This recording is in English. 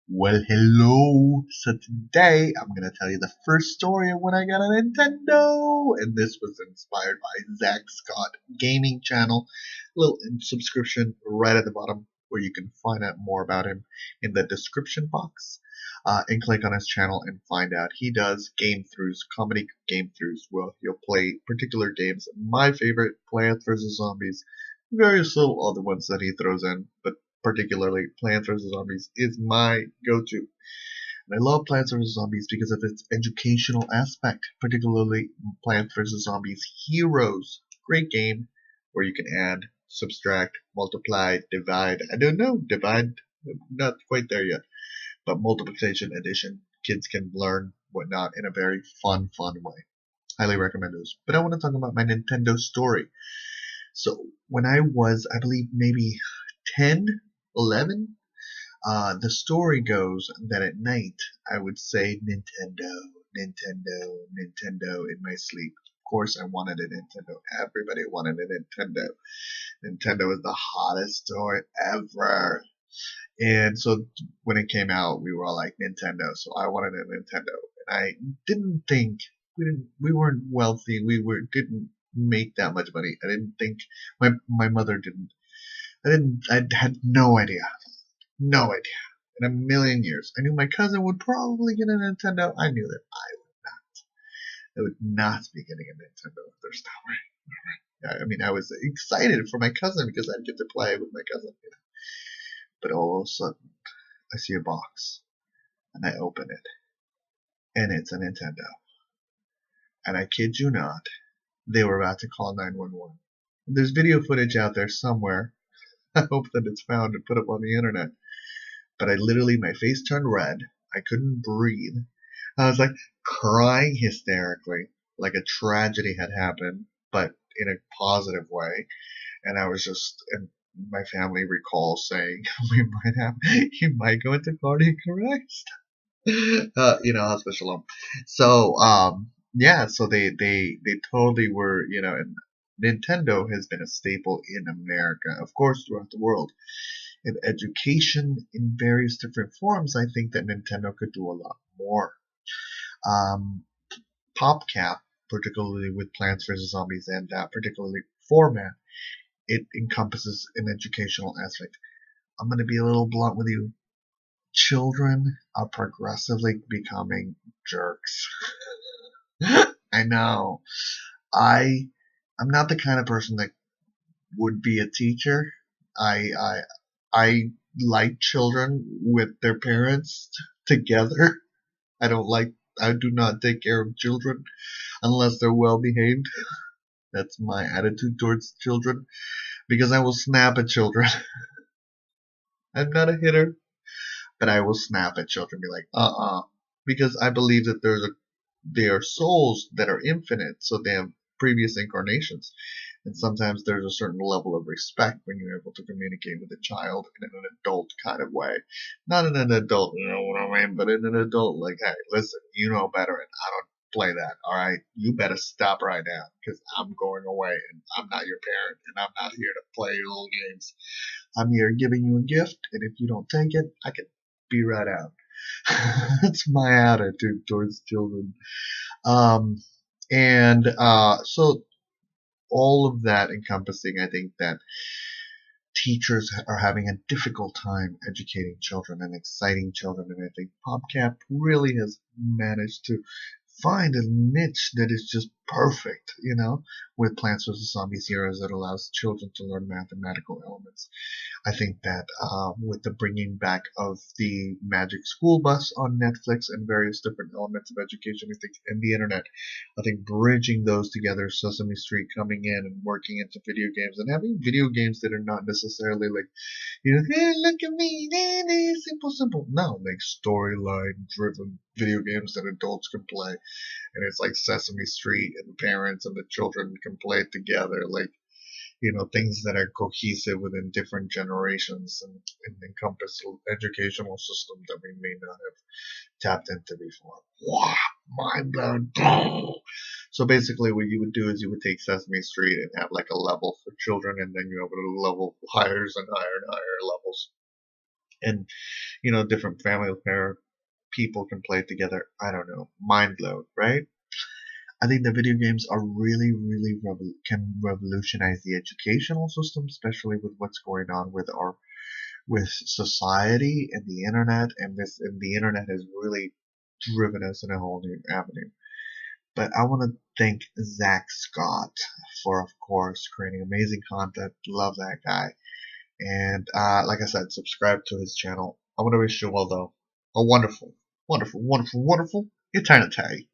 Well, hello. So today I'm gonna tell you the first story of when I got a Nintendo, and this was inspired by Zach Scott Gaming Channel. Little subscription right at the bottom where you can find out more about him in the description box. And click on his channel and find out. He does game throughs, comedy game throughs. Well, he'll play particular games. My favorite, Plants vs Zombies. Various little other ones that he throws in, but particularly Plants vs. Zombies is my go-to. And I love Plants vs. Zombies because of its educational aspect, particularly Plants vs. Zombies Heroes. Great game where you can add, subtract, multiply, divide. I don't know, divide, not quite there yet, but multiplication, addition. Kids can learn whatnot in a very fun way. Highly recommend those. But I want to talk about my Nintendo story. So when I was, I believe, maybe 10, 11, the story goes that at night I would say Nintendo, Nintendo, Nintendo in my sleep. Of course, I wanted a Nintendo. Everybody wanted a Nintendo. Nintendo is the hottest toy ever. And so when it came out, we were all like Nintendo. So I wanted a Nintendo, and I didn't think we weren't wealthy. Didn't make that much money. I didn't think my mother didn't. I had no idea. No idea. In a million years. I knew my cousin would probably get a Nintendo. I knew that I would not be getting a Nintendo if there's no way. I mean, I was excited for my cousin because I'd get to play with my cousin. But all of a sudden, I see a box, and I open it, and it's a Nintendo. And I kid you not, they were about to call 911. There's video footage out there somewhere. I hope that it's found and put up on the internet. But my face turned red. I couldn't breathe. I was like crying hysterically, like a tragedy had happened, but in a positive way. And and my family recalls saying he might go into cardiac arrest. Hospital alone. So, yeah, so they totally were, and Nintendo has been a staple in America, of course, throughout the world. In education in various different forms, I think that Nintendo could do a lot more. Um, PopCap, particularly with Plants vs. Zombies and that particularly format, it encompasses an educational aspect. I'm going to be a little blunt with you. Children are progressively becoming jerks. I know. I'm not the kind of person that would be a teacher. I like children with their parents together. I do not take care of children unless they're well behaved. That's my attitude towards children because I will snap at children. I'm not a hitter, but I will snap at children, be like, because I believe that they are souls that are infinite, so they have previous incarnations. And sometimes there's a certain level of respect when you're able to communicate with a child in an adult kind of way. Not in an adult, you know what I mean, but in an adult, like, hey, listen, you know better, and I don't play that, alright? You better stop right now, because I'm going away, and I'm not your parent, and I'm not here to play your little games. I'm here giving you a gift, and if you don't take it, I can be right out. That's my attitude towards children. So all of that encompassing, I think that teachers are having a difficult time educating children and exciting children, and I think PopCap really has managed to find a niche that is just perfect, with Plants vs. Zombies Heroes that allows children to learn mathematical elements. I think that with the bringing back of the Magic School Bus on Netflix and various different elements of education, I think, and the internet, I think bridging those together, Sesame Street coming in and working into video games and having video games that are not necessarily like, hey, look at me, simple. No, like storyline driven video games that adults can play. And it's like Sesame Street, and the parents and the children can play it together, like, things that are cohesive within different generations and encompass educational systems that we may not have tapped into before. Wow, mind blown. So basically what you would do is you would take Sesame Street and have like a level for children, and then you have a level higher and higher and higher levels and different family pair people can play together. I don't know, mind blown, right? I think the video games are really, really can revolutionize the educational system, especially with what's going on with society and the internet, and the internet has really driven us in a whole new avenue. But I want to thank Zach Scott for, of course, creating amazing content. Love that guy. And like I said, subscribe to his channel. I want to wish you all, though, a wonderful, wonderful, wonderful, wonderful eternity.